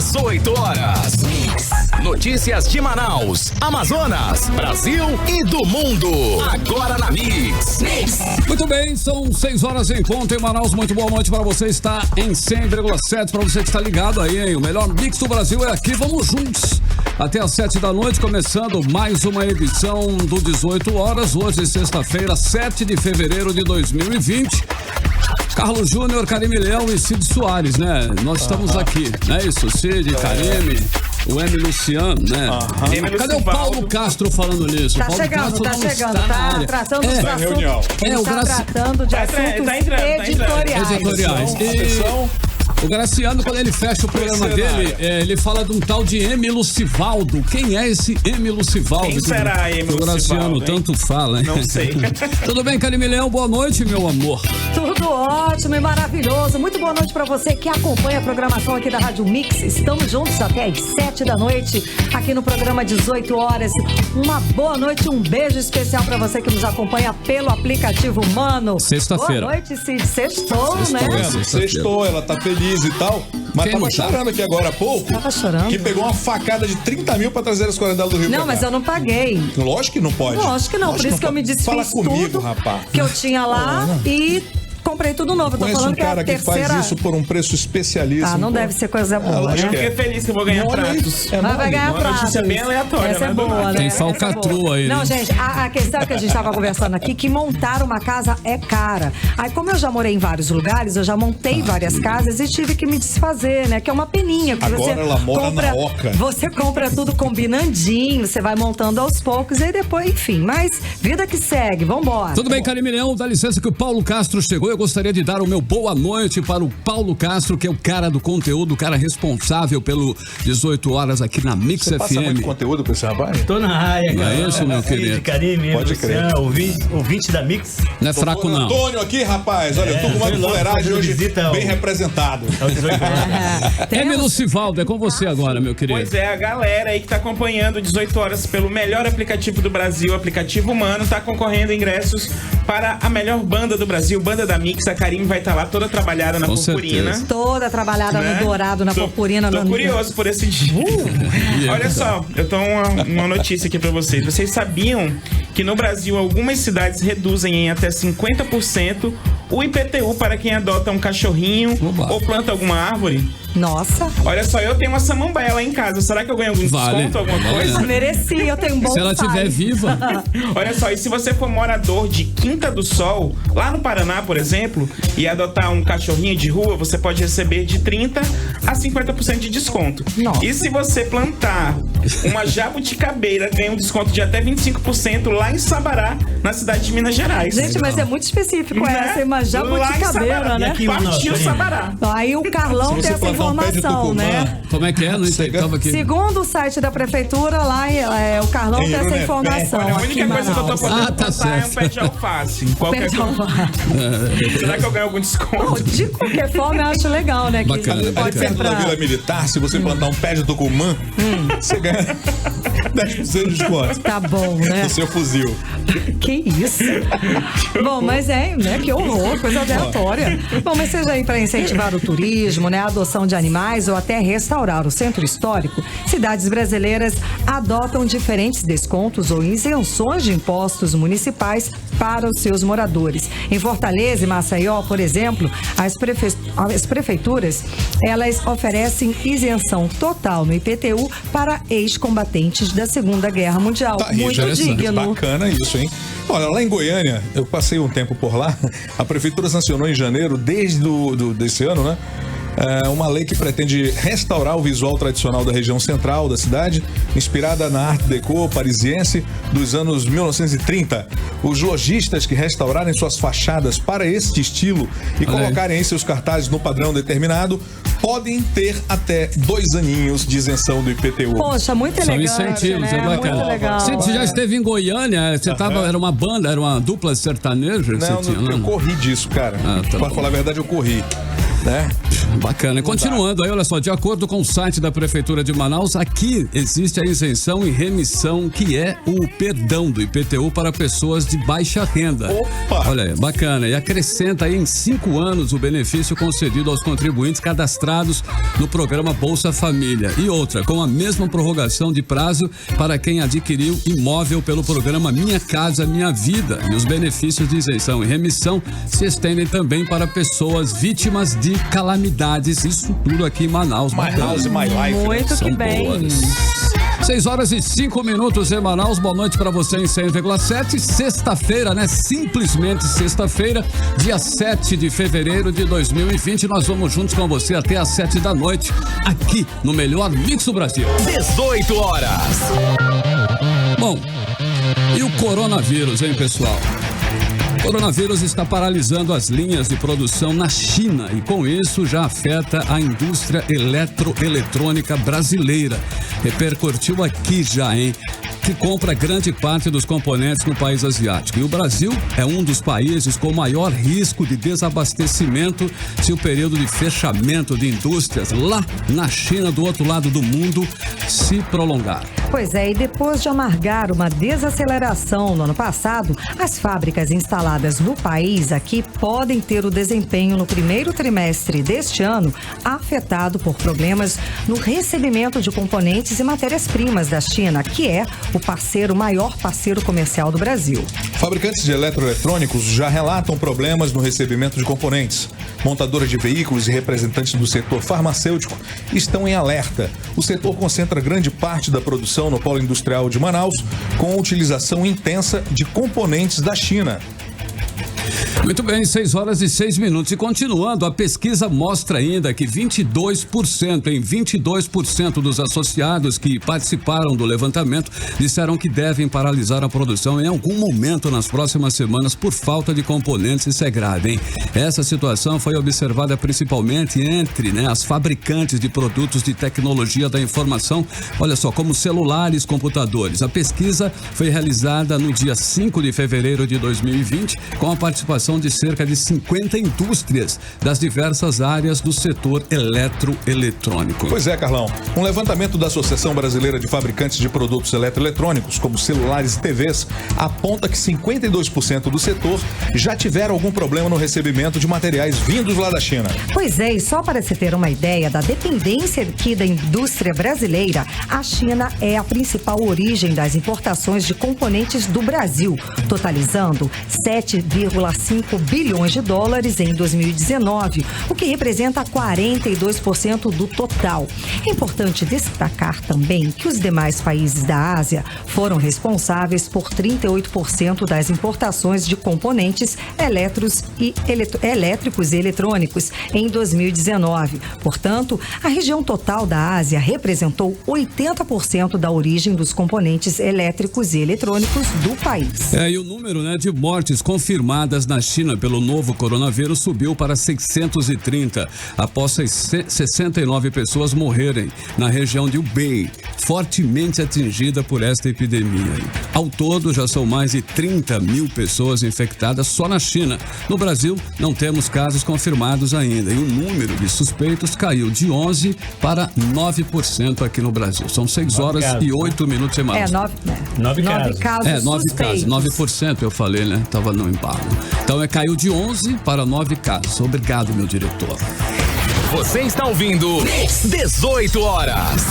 18 horas. Notícias de Manaus, Amazonas, Brasil e do mundo. Agora na Mix. Muito bem, são 6 horas em ponto em Manaus. Muito boa noite para você. Está em 100,7 para você que está ligado aí, hein? O melhor mix do Brasil é aqui. Vamos juntos até às 7 da noite, começando mais uma edição do 18 horas. Hoje, sexta-feira, 7 de fevereiro de 2020. Carlos Júnior, Karime Leão e Cid Soares, né? Nós estamos aqui, não é isso? Cid, Karime, o M. Luciano, né? Cadê o Paulo Castro falando nisso? Tá Paulo chegando, Castro tá tratando dos assuntos. Tá tratando de assuntos editoriais. O Graciano, quando ele fecha o programa dele, ele fala de um tal de M. Lucivaldo. Quem é esse M. Lucivaldo? Quem será M. Lucivaldo? O Graciano tanto fala, hein? Não sei. Tudo bem, Karime Leão? Boa noite, meu amor. Tudo ótimo e maravilhoso. Muito boa noite pra você que acompanha a programação aqui da Rádio Mix. Estamos juntos até às 7 da noite, aqui no programa 18 horas. Uma boa noite, um beijo especial pra você que nos acompanha pelo aplicativo Mano. Sexta-feira. Boa noite, Cid. Sextou, né? Sextou, ela tá feliz e tal, mas tava chorando aqui agora há pouco. Tava chorando. Que pegou uma facada de 30 mil pra trazer as coisas dela do Rio. Não, mas eu não paguei. Lógico que não pode. Lógico que não, por isso que eu me desfiz Fala comigo, tudo rapaz. que eu tinha lá e comprei tudo novo. Eu tô Conheço falando um cara que é a terceira... que faz isso por um preço especialíssimo. Ah, não deve ser coisa boa, né? Eu fiquei feliz que eu vou ganhar pratos. Mas vai ganhar pratos. Notícia bem aleatória. Essa é boa, né? Tem falcatrua aí, né? Não, gente, a questão que a gente estava conversando aqui, que montar uma casa é cara. Aí, como eu já morei em vários lugares, eu já montei várias casas e tive que me desfazer, né? Que é uma peninha. Agora você ela mora na Oca. Você compra tudo combinandinho, você vai montando aos poucos e depois, enfim. Mas vida que segue, vambora. Tudo bem, Karime Leão? Dá licença que o Paulo Castro chegou. Eu gostaria de dar o meu boa noite para o Paulo Castro, que é o cara do conteúdo, o cara responsável pelo 18 horas aqui na Mix Você FM. passa muito conteúdo pra esse rapaz? Tô na área, Não cara. é isso, meu querido? Karime, Pode crer. Ouvinte da Mix. Não é fraco, não. Antônio aqui, rapaz. Olha, eu tô com uma foi logo fuleiragem fazer hoje visita bem ao- representado. É o 18 horas. M. Lucivaldo, é com você agora, meu querido. Pois é, a galera aí que tá acompanhando 18 horas pelo melhor aplicativo do Brasil, aplicativo Mano, tá concorrendo ingressos para a melhor banda do Brasil, banda da Mix. A Karime vai estar lá toda trabalhada na Com purpurina. certeza. Toda trabalhada Né? no dourado, na purpurina. Tô curioso por esse dia. Olha só, eu tô uma notícia aqui pra vocês. Vocês sabiam que no Brasil algumas cidades reduzem em até 50% o IPTU para quem adota um cachorrinho Oba. ou planta alguma árvore? Nossa, Olha só, eu tenho uma samambaia lá em casa. Será que eu ganho algum Vale. desconto, alguma coisa? mereci, eu tenho um bom Se ela estiver viva, Olha só, e se você for morador de Quinta do Sol, lá no Paraná, por exemplo, e adotar um cachorrinho de rua, você pode receber de 30% a 50% de desconto. Nossa. E se você plantar uma jabuticabeira, ganha um desconto de até 25% lá em Sabará, na cidade de Minas Gerais. Gente, mas é muito específico essa, uma Lá em jabuticabeira, Sabará. né? E aqui, Partiu Manaus, Sabará. Aí o Carlão Se tem você essa plantar um pé de informação, tucumã, né? como é que é? Não entendi. Tava aqui. Segundo o site da prefeitura, lá o Carlão tem essa Irunepé. informação. Olha, a aqui única em coisa que eu tô Manaus. podendo Ah, tá plantar é um certo. pé de alface. Qualquer Pé de coisa. alface. Será que eu ganho algum Bom, desconto? de qualquer forma, eu acho legal, né? Que Bacana, Ali pode ser perto da Vila pra... Militar, se você plantar um pé de tucumã, você ganha 10% de desconto Tá bom, né? no seu fuzil. Que isso? Bom, mas né? Que horror, coisa aleatória. Bom, mas seja aí para incentivar o turismo, né? A adoção de animais ou até restaurar o centro histórico, cidades brasileiras adotam diferentes descontos ou isenções de impostos municipais para os seus moradores. Em Fortaleza e Maceió, por exemplo, as prefeituras, elas oferecem isenção total no IPTU para ex-combatentes da Segunda Guerra Mundial. Tá aí, Muito interessante. digno. Bacana isso, hein? Olha, lá em Goiânia, eu passei um tempo por lá, a prefeitura sancionou em janeiro, desde desse ano, né? Uma lei que pretende restaurar o visual tradicional da região central da cidade, inspirada na Art Deco parisiense dos anos 1930. Os lojistas que restaurarem suas fachadas para este estilo e colocarem em seus cartazes no padrão determinado, podem ter até 2 aninhos de isenção do IPTU. Poxa, muito São elegante, incentivos, né? é bacana. Muito legal. Você já esteve em Goiânia? Você tava, era uma banda, era uma dupla sertaneja? que Não, você tinha lá? eu corri disso, cara. Ah, tá Pra bom. falar a verdade, eu corri. né? Bacana. Continuando aí, olha só, de acordo com o site da Prefeitura de Manaus, aqui existe a isenção e remissão, que é o perdão do IPTU para pessoas de baixa renda. Opa! Olha aí, bacana. E acrescenta aí em 5 anos o benefício concedido aos contribuintes cadastrados no programa Bolsa Família. E outra, com a mesma prorrogação de prazo para quem adquiriu imóvel pelo programa Minha Casa Minha Vida. E os benefícios de isenção e remissão se estendem também para pessoas vítimas de calamidades. Isso tudo aqui em Manaus. My House, My Life. Muito São que bem. boas. 6h05 em Manaus. Boa noite para você em 100,7. Sexta-feira, né? Simplesmente sexta-feira, dia 7 de fevereiro de 2020. Nós vamos juntos com você até às 7 da noite, aqui no melhor Mix do Brasil. 18 horas. Bom, e o coronavírus, hein, pessoal? O coronavírus está paralisando as linhas de produção na China e, com isso, já afeta a indústria eletroeletrônica brasileira. Repercutiu aqui já, hein? Que compra grande parte dos componentes no país asiático. E o Brasil é um dos países com maior risco de desabastecimento se o período de fechamento de indústrias lá na China, do outro lado do mundo, se prolongar. Pois é, e depois de amargar uma desaceleração no ano passado, as fábricas instaladas no país aqui podem ter o desempenho no primeiro trimestre deste ano afetado por problemas no recebimento de componentes e matérias-primas da China, que é o maior parceiro comercial do Brasil. Fabricantes de eletroeletrônicos já relatam problemas no recebimento de componentes. Montadoras de veículos e representantes do setor farmacêutico estão em alerta. O setor concentra grande parte da produção no polo industrial de Manaus, com a utilização intensa de componentes da China. Muito bem, 6h06. E continuando, a pesquisa mostra ainda que 22% dos associados que participaram do levantamento disseram que devem paralisar a produção em algum momento nas próximas semanas por falta de componentes. Isso é grave, hein? Essa situação foi observada principalmente entre as fabricantes de produtos de tecnologia da informação, olha só, como celulares, computadores. A pesquisa foi realizada no dia 5 de fevereiro de 2020, com a participação de cerca de 50 indústrias das diversas áreas do setor eletroeletrônico. Pois é, Carlão. Um levantamento da Associação Brasileira de Fabricantes de Produtos Eletroeletrônicos, como celulares e TVs, aponta que 52% do setor já tiveram algum problema no recebimento de materiais vindos lá da China. Pois é, e só para se ter uma ideia da dependência aqui da indústria brasileira, a China é a principal origem das importações de componentes do Brasil, totalizando 7,5 bilhões de dólares em 2019, o que representa 42% do total. É importante destacar também que os demais países da Ásia foram responsáveis por 38% das importações de componentes elétricos e eletrônicos em 2019. Portanto, a região total da Ásia representou 80% da origem dos componentes elétricos e eletrônicos do país. E o número de mortes confirmadas na China pelo novo coronavírus subiu para 630, após 69 pessoas morrerem na região de Hubei, fortemente atingida por esta epidemia. Ao todo, já são mais de 30 mil pessoas infectadas só na China. No Brasil, não temos casos confirmados ainda, e o número de suspeitos caiu de 11% para 9% aqui no Brasil. São 6h08 em Manaus. 9 casos. 9 casos. 9% eu falei, né? Tava no embalo. Então caiu de 11 para 9 casos. Obrigado, meu diretor. Você está ouvindo 18 horas.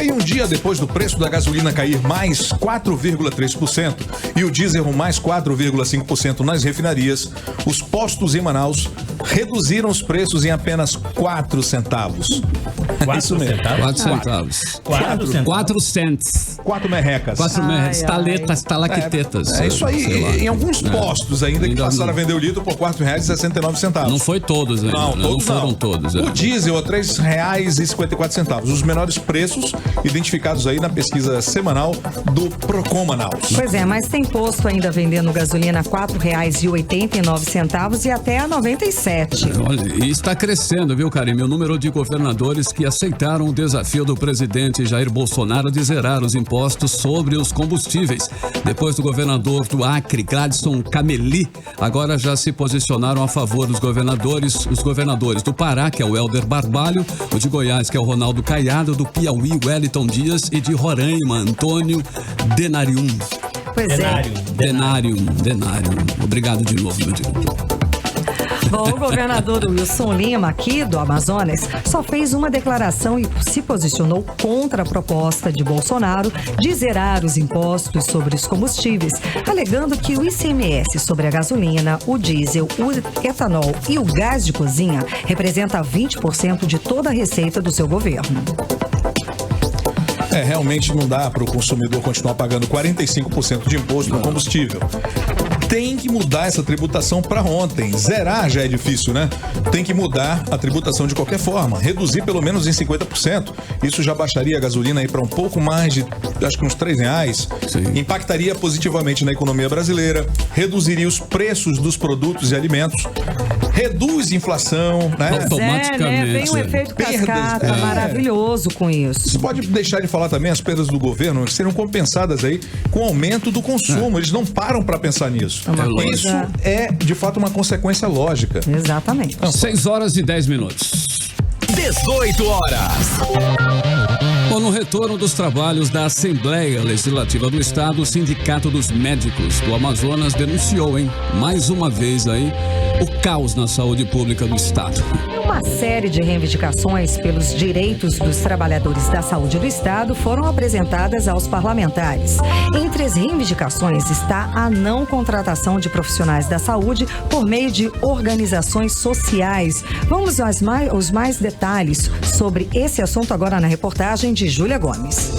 Em um dia depois do preço da gasolina cair mais 4,3% e o diesel mais 4,5% nas refinarias, os postos em Manaus reduziram os preços em apenas 4 centavos. 4 Isso mesmo. 4 centavos. 4 cents. 4 merrecas. 4 merrecas. Estaletas, estalactetas. É isso aí. Em alguns postos ainda que passaram a vender o litro por R$4,69. Não foi todos ainda. Não foram todos. O diesel a R$3,54. Os menores preços identificados aí na pesquisa semanal do Procon Manaus. Pois é, mas tem posto ainda vendendo gasolina a R$4,89 e até a 96 17. Olha, e está crescendo, viu, Karime? O número de governadores que aceitaram o desafio do presidente Jair Bolsonaro de zerar os impostos sobre os combustíveis. Depois do governador do Acre, Gladson Cameli, agora já se posicionaram a favor dos governadores. Os governadores do Pará, que é o Helder Barbalho, o de Goiás, que é o Ronaldo Caiado, do Piauí, Wellington Dias, e de Roraima, Antônio Denarium. Pois Denarium. Obrigado de novo, meu diretor. Bom, o governador Wilson Lima, aqui do Amazonas, só fez uma declaração e se posicionou contra a proposta de Bolsonaro de zerar os impostos sobre os combustíveis, alegando que o ICMS sobre a gasolina, o diesel, o etanol e o gás de cozinha representa 20% de toda a receita do seu governo. Realmente não dá para o consumidor continuar pagando 45% de imposto no combustível. Tem que mudar essa tributação para ontem. Zerar já é difícil, né? Tem que mudar a tributação de qualquer forma. Reduzir pelo menos em 50%. Isso já baixaria a gasolina aí para um pouco mais de, acho que uns R$3. Sim. Impactaria positivamente na economia brasileira. Reduziria os preços dos produtos e alimentos. Reduz inflação, né? Automaticamente. Vem um efeito cascata maravilhoso com isso. Você pode deixar de falar também as perdas do governo que serão compensadas aí com o aumento do consumo. Eles não param para pensar nisso. Isso é, de fato, uma consequência lógica. Exatamente. 6h10. 18 horas. Bom, no retorno dos trabalhos da Assembleia Legislativa do Estado, o Sindicato dos Médicos do Amazonas denunciou, mais uma vez aí, o caos na saúde pública do Estado. Uma série de reivindicações pelos direitos dos trabalhadores da saúde do Estado foram apresentadas aos parlamentares. Entre as reivindicações está a não contratação de profissionais da saúde por meio de organizações sociais. Vamos aos mais detalhes sobre esse assunto agora na reportagem de Júlia Gomes.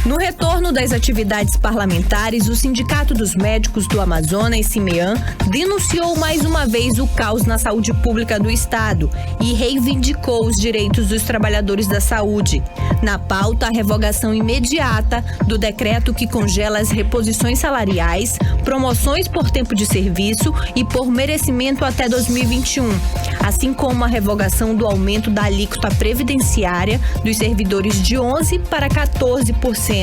No retorno das atividades parlamentares, o Sindicato dos Médicos do Amazonas, SIMEAM, denunciou mais uma vez o caos na saúde pública do Estado e reivindicou os direitos dos trabalhadores da saúde. Na pauta, a revogação imediata do decreto que congela as reposições salariais, promoções por tempo de serviço e por merecimento até 2021, assim como a revogação do aumento da alíquota previdenciária dos servidores de 11% para 14%.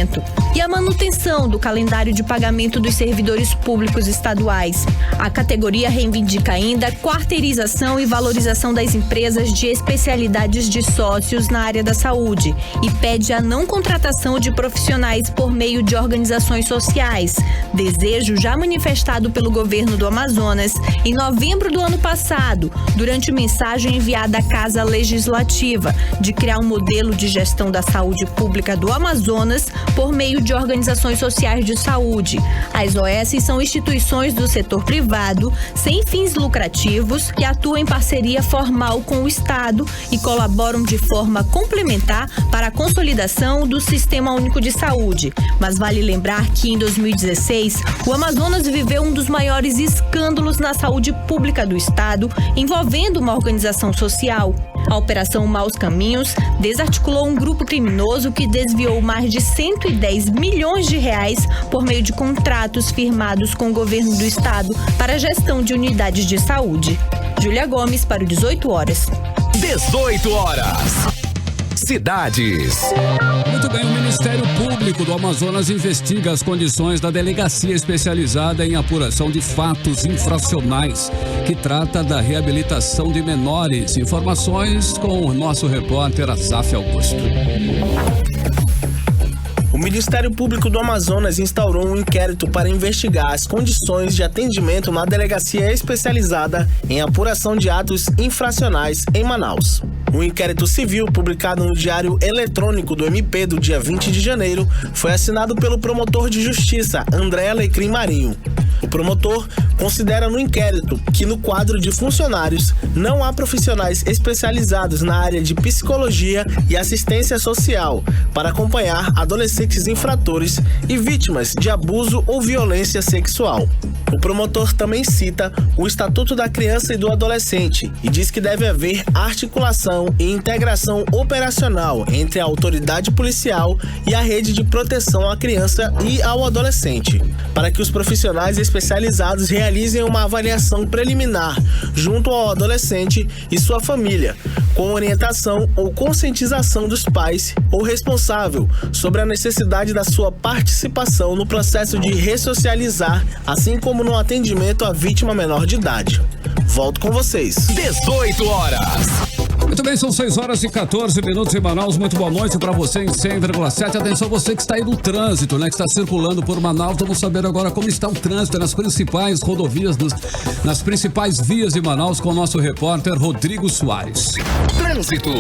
E a manutenção do calendário de pagamento dos servidores públicos estaduais. A categoria reivindica ainda quarteirização e valorização das empresas de especialidades de sócios na área da saúde e pede a não contratação de profissionais por meio de organizações sociais, desejo já manifestado pelo governo do Amazonas em novembro do ano passado, durante mensagem enviada à Casa Legislativa, de criar um modelo de gestão da saúde pública do Amazonas por meio de organizações sociais de saúde. As OS são instituições do setor privado, sem fins lucrativos, que atuam em parceria formal com o Estado e colaboram de forma complementar para a consolidação do Sistema Único de Saúde. Mas vale lembrar que em 2016, o Amazonas viveu um dos maiores escândalos na saúde pública do Estado, envolvendo uma organização social. A Operação Maus Caminhos desarticulou um grupo criminoso que desviou mais de 110 milhões de reais por meio de contratos firmados com o governo do Estado para a gestão de unidades de saúde. Júlia Gomes para o 18 horas. 18 horas. Cidades. Muito bem, o Ministério Público do Amazonas investiga as condições da Delegacia Especializada em Apuração de Fatos Infracionais, que trata da reabilitação de menores. Informações com o nosso repórter Asaf Augusto. O Ministério Público do Amazonas instaurou um inquérito para investigar as condições de atendimento na Delegacia Especializada em Apuração de Atos Infracionais em Manaus. Um inquérito civil publicado no Diário Eletrônico do MP do dia 20 de janeiro foi assinado pelo promotor de justiça André Alecrim Marinho. O promotor considera no inquérito que no quadro de funcionários não há profissionais especializados na área de psicologia e assistência social para acompanhar adolescentes adolescentes infratores e vítimas de abuso ou violência sexual. O promotor também cita o Estatuto da Criança e do Adolescente e diz que deve haver articulação e integração operacional entre a autoridade policial e a rede de proteção à criança e ao adolescente, para que os profissionais especializados realizem uma avaliação preliminar junto ao adolescente e sua família, com orientação ou conscientização dos pais ou responsável sobre a necessidade da sua participação no processo de ressocializar, assim como no atendimento à vítima menor de idade. Volto com vocês. 18 horas. Muito bem, são 6 horas e 14 minutos em Manaus. Muito boa noite para você em 100,7. Atenção, você que está aí no trânsito, né? Que está circulando por Manaus. Vamos saber agora como está o trânsito nas principais rodovias, nas principais vias de Manaus com o nosso repórter Rodrigo Soares. Trânsito.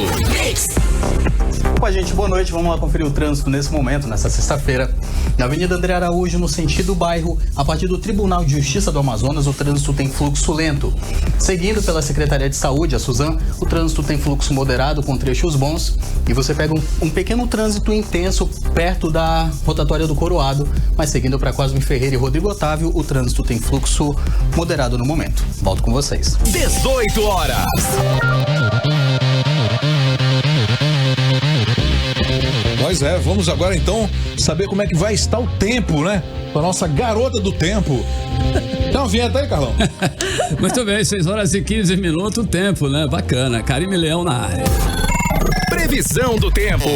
Com a gente, boa noite. Vamos lá conferir o trânsito nesse momento, nessa sexta-feira. Na Avenida André Araújo, no sentido bairro, a partir do Tribunal de Justiça do Amazonas, o trânsito tem fluxo lento. Seguindo pela Secretaria de Saúde, a Suzan, o trânsito tem fluxo moderado com trechos bons e você pega um pequeno trânsito intenso perto da rotatória do Coroado, mas seguindo para Cosme Ferreira e Rodrigo Otávio, o trânsito tem fluxo moderado no momento. Volto com vocês. 18 horas. Pois é, vamos agora então saber como é que vai estar o tempo, né? Com a nossa garota do tempo. Tem uma vinheta aí, Carlão? Muito bem, 6 horas e 15 minutos, o tempo, né? Bacana. Karime Leão na área. Previsão do tempo.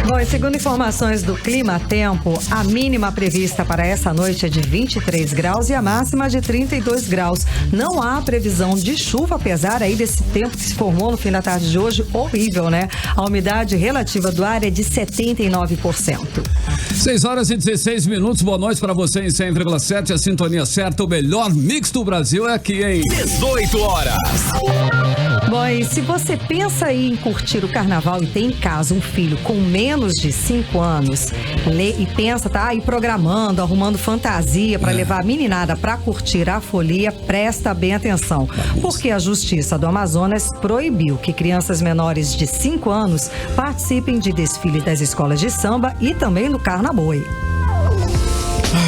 Bom, e segundo informações do Clima Tempo, a mínima prevista para essa noite é de 23 graus e a máxima de 32 graus. Não há previsão de chuva, apesar aí desse tempo que se formou no fim da tarde de hoje, horrível, né? A umidade relativa do ar é de 79%. 6 horas e 16 minutos, boa noite para você em 100,7, a sintonia certa, o melhor mix do Brasil é aqui, hein? 18 horas. Bom, e se você pensa aí em curtir o carnaval e tem em casa um filho com menos de 5 anos e pensa, tá aí programando, arrumando fantasia para levar a meninada para curtir a folia, presta bem atenção, porque a Justiça do Amazonas proibiu que crianças menores de 5 anos participem de desfile das escolas de samba e também do Carnaboi.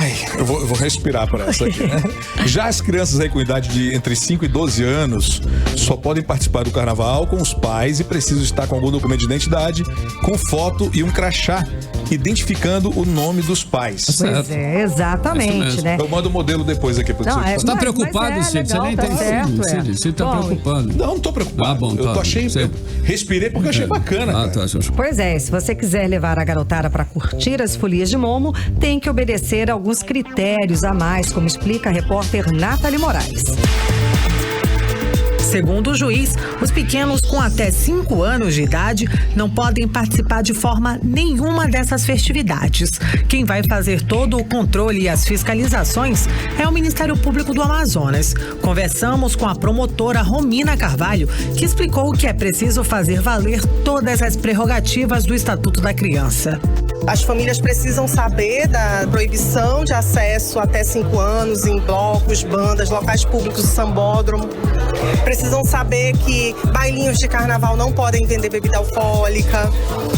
Ai, eu vou respirar por essa aqui, né? Já as crianças aí com idade de entre 5 e 12 anos só podem participar do carnaval com os pais e precisam estar com algum documento de identidade, com foto e um crachá, identificando o nome dos pais. Pois é, exatamente, né? Eu mando o modelo depois aqui pra você. Você tá preocupado, Cid? Você nem tem filho, Cid tá preocupado. Não tô preocupado. Ah, bom, tá. Eu achei, respirei porque eu achei bacana. Pois é, se você quiser levar a garotada para curtir as folias de Momo, tem que obedecer alguns critérios a mais, como explica a repórter Nathalie Moraes. Segundo o juiz, os pequenos com até 5 anos de idade não podem participar de forma nenhuma dessas festividades. Quem vai fazer todo o controle e as fiscalizações é o Ministério Público do Amazonas. Conversamos com a promotora Romina Carvalho, que explicou que é preciso fazer valer todas as prerrogativas do Estatuto da Criança. As famílias precisam saber da proibição de acesso até 5 anos em blocos, bandas, locais públicos, sambódromo. Precisam saber que bailinhos de carnaval não podem vender bebida alcoólica.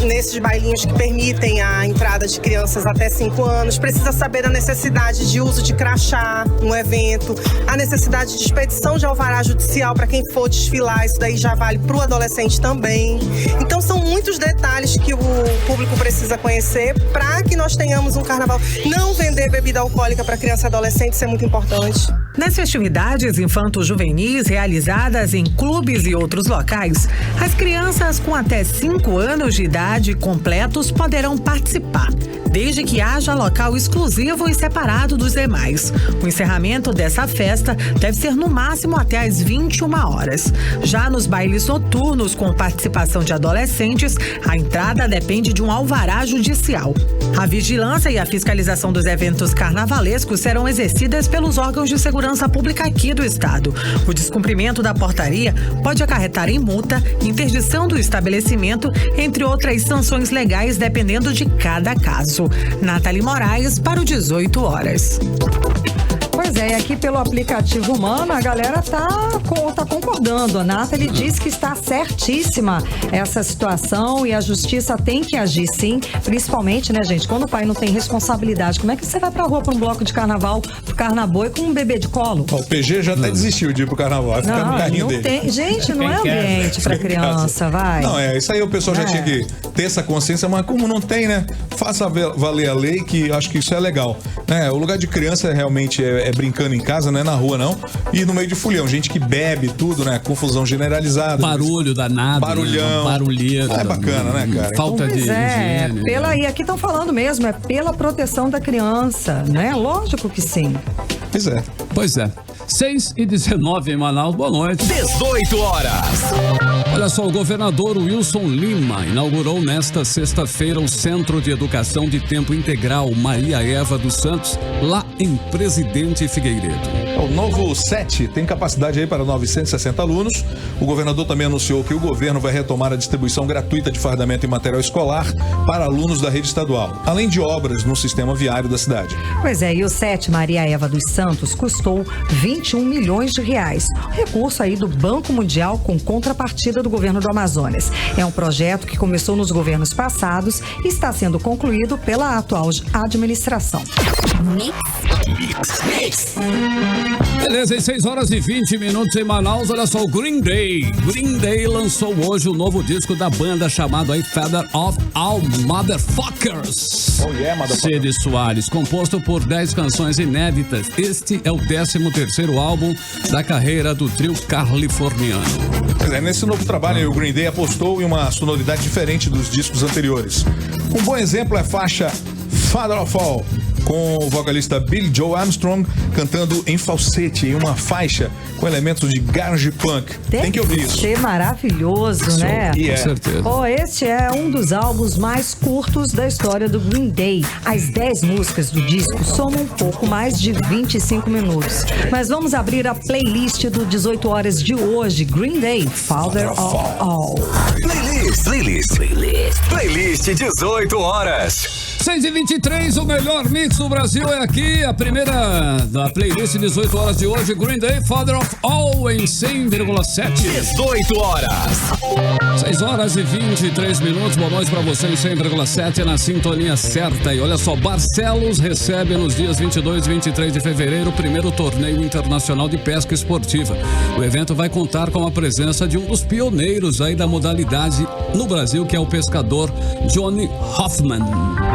Nesses bailinhos que permitem a entrada de crianças até 5 anos. Precisa saber a necessidade de uso de crachá no evento, a necessidade de expedição de alvará judicial para quem for desfilar. Isso daí já vale para o adolescente também. Então são muitos detalhes que o público precisa conhecer para que nós tenhamos um carnaval. Não vender bebida alcoólica para criança e adolescente, isso é muito importante. Nas festividades infanto-juvenis realizadas em clubes e outros locais, as crianças com até 5 anos de idade completos poderão participar, desde que haja local exclusivo e separado dos demais. O encerramento dessa festa deve ser no máximo até às 21 horas. Já nos bailes noturnos com participação de adolescentes, a entrada depende de um alvará judicial. A vigilância e a fiscalização dos eventos carnavalescos serão exercidas pelos órgãos de segurança pública aqui do estado. O descumprimento da portaria pode acarretar em multa, interdição do estabelecimento, entre outras sanções legais dependendo de cada caso. Nathalie Moraes para o 18 horas. Pois é, e aqui pelo aplicativo Humano, a galera tá concordando. A Nathalie diz que está certíssima essa situação e a justiça tem que agir sim, principalmente, né, gente, quando o pai não tem responsabilidade. Como é que você vai pra rua pra um bloco de carnaval, pro carnaboi com um bebê de colo? O PG já até desistiu de ir pro carnaval, vai ficar no carrinho dele. Tem, gente, não é ambiente pra criança, vai. Não, isso aí o pessoal já tinha que ter essa consciência, mas como não tem, né, faça valer a lei, que acho que isso é legal, né? O lugar de criança realmente é brincando em casa, não é na rua não, e no meio de fulhão, gente que bebe tudo, né, confusão generalizada. Barulho danado. Barulhão. Né? Barulheiro. É bacana, né, cara? Falta de higiene. E aqui estão falando mesmo, é pela proteção da criança, né? Lógico que sim. Pois é. 6h19 em Manaus, boa noite. 18 horas. Olha só, o governador Wilson Lima inaugurou nesta sexta-feira o Centro de Educação de Tempo Integral Maria Eva dos Santos, lá em Presidente Figueiredo. O novo SET tem capacidade aí para 960 alunos. O governador também anunciou que o governo vai retomar a distribuição gratuita de fardamento e material escolar para alunos da rede estadual, além de obras no sistema viário da cidade. Pois é, e o SET Maria Eva dos Santos custou 21 milhões de reais. Recurso aí do Banco Mundial com contrapartida do governo do Amazonas. É um projeto que começou nos governos passados e está sendo concluído pela atual administração. Beleza, em 6h20 em Manaus, olha só, o Green Day. Green Day lançou hoje o novo disco da banda chamado aí Father of All Motherfuckers. Oh yeah, motherfucker. Cid Soares, composto por 10 canções inéditas. Este é o 13º álbum da carreira do trio californiano. Nesse novo trabalho, o Green Day apostou em uma sonoridade diferente dos discos anteriores. Um bom exemplo é a faixa Father of All, com o vocalista Billy Joe Armstrong cantando em falsete em uma faixa com elementos de garage punk. Tem que ouvir isso. Deve ser maravilhoso, né? Com certeza. Este é um dos álbuns mais curtos da história do Green Day. As 10 músicas do disco somam um pouco mais de 25 minutos. Mas vamos abrir a playlist do 18 horas de hoje. Green Day, Father of All. Playlist 18 horas. 6h23, o melhor mix do Brasil é aqui. A primeira da playlist 18 horas de hoje, Green Day, Father of All, em 100,7. 18 horas. 6h23. Boa noite pra você em 100,7, na sintonia certa. E olha só, Barcelos recebe nos dias 22 e 23 de fevereiro o primeiro torneio internacional de pesca esportiva. O evento vai contar com a presença de um dos pioneiros aí da modalidade no Brasil, que é o pescador Johnny Hoffman.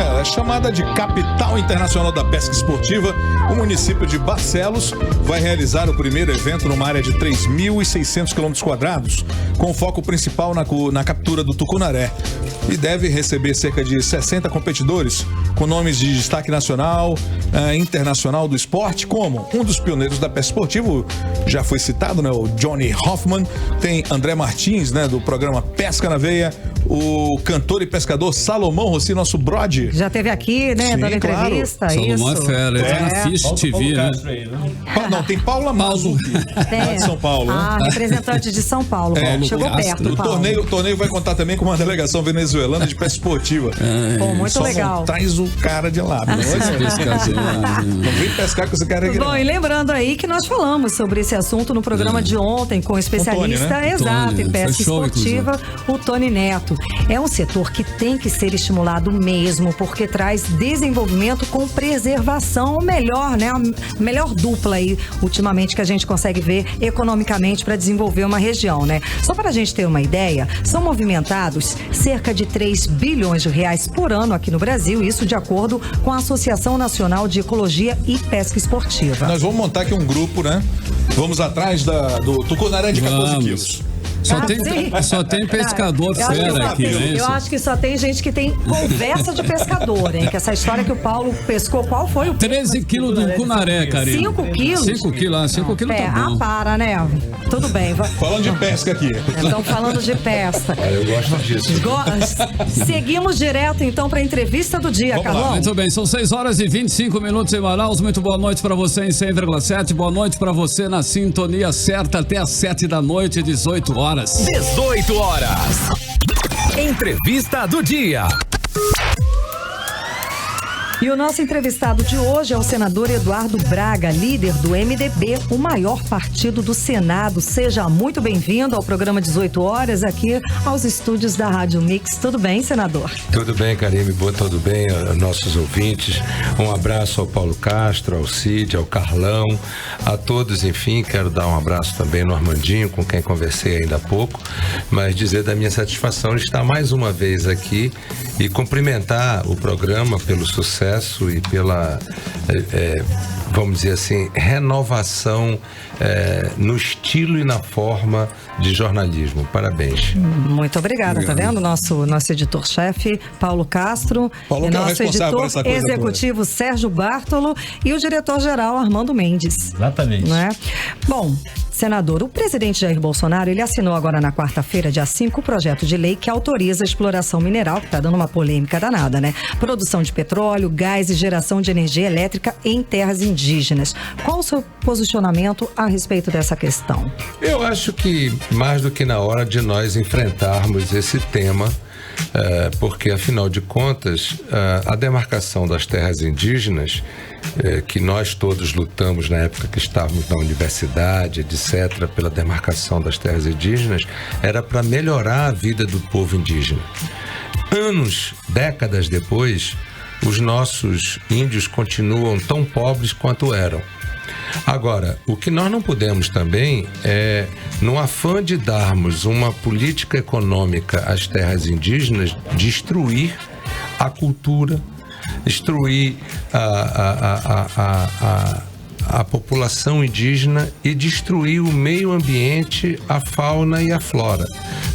Ela é chamada de Capital Internacional da Pesca Esportiva. O município de Barcelos vai realizar o primeiro evento numa área de 3.600 km², com foco principal na captura do tucunaré. E deve receber cerca de 60 competidores, com nomes de destaque nacional, internacional do esporte, como um dos pioneiros da pesca esportiva, já foi citado, né, o Johnny Hoffman. Tem André Martins, né, do programa Pesca na Veia, o cantor e pescador Salomão Rossi, nosso brode. Já teve aqui, né, dando entrevista. Salomão é fera, ele tá na Fish TV, né? Não, tem Paula Mazzucchi, lá de São Paulo. Representante de São Paulo. Chegou perto, o torneio vai contar também com uma delegação venezuelana de pesca esportiva. Muito legal. Não traz o cara de lá. Não vem pescar com esse cara aqui. Bom, e lembrando aí que nós falamos sobre esse assunto no programa de ontem com o especialista, Tony, né? Exato, em pesca esportiva, o Tony Neto. É um setor que tem que ser estimulado mesmo, porque traz desenvolvimento com preservação, melhor, né? A melhor dupla aí, ultimamente, que a gente consegue ver economicamente para desenvolver uma região, né? Só para a gente ter uma ideia, são movimentados cerca de 3 bilhões de reais por ano aqui no Brasil, isso de acordo com a Associação Nacional de Ecologia e Pesca Esportiva. Nós vamos montar aqui um grupo, né? Vamos atrás do tucunaré de 14 quilos. Só tem pescador fera aqui, né? Eu acho que só tem gente que tem conversa de pescador, hein? Que essa história que o Paulo pescou, qual foi o 13 quilos do cunaré, Karine. 5 quilos? 5 quilos, 5 quilos tá bom. Para, né? Tudo bem. Falando de pesca aqui. Estamos falando de pesca. Eu gosto disso. Seguimos direto, então, para a entrevista do dia, Carlão. Muito bem, são 6h25 em Manaus. Muito boa noite para você em 100,7. Boa noite para você na sintonia certa até às 7 da noite, 18 horas. 18 horas. Entrevista do dia. E o nosso entrevistado de hoje é o senador Eduardo Braga, líder do MDB, o maior partido do Senado. Seja muito bem-vindo ao programa 18 horas aqui aos estúdios da Rádio Mix. Tudo bem, senador? Tudo bem, Karime, tudo bem, nossos ouvintes. Um abraço ao Paulo Castro, ao Cid, ao Carlão, a todos, enfim. Quero dar um abraço também no Armandinho, com quem conversei ainda há pouco, mas dizer da minha satisfação de estar mais uma vez aqui e cumprimentar o programa pelo sucesso e pela, vamos dizer assim, renovação no estilo e na forma de jornalismo. Parabéns. Muito obrigada. Obrigado. Tá vendo? Nosso editor-chefe, Paulo Castro, Paulo, e nosso editor executivo, Sérgio Bartolo, e o diretor-geral, Armando Mendes. Exatamente. Não é? Bom, senador, o presidente Jair Bolsonaro, ele assinou agora na quarta-feira, dia 5, o projeto de lei que autoriza a exploração mineral, que está dando uma polêmica danada, né? Produção de petróleo, gás e geração de energia elétrica em terras indígenas. Qual o seu posicionamento a respeito dessa questão? Eu acho que mais do que na hora de nós enfrentarmos esse tema, porque afinal de contas, a demarcação das terras indígenas, que nós todos lutamos na época que estávamos na universidade, etc., pela demarcação das terras indígenas, era para melhorar a vida do povo indígena. Anos, décadas depois, os nossos índios continuam tão pobres quanto eram. Agora, o que nós não podemos também é, no afã de darmos uma política econômica às terras indígenas, destruir a cultura, destruir a população indígena e destruir o meio ambiente, a fauna e a flora.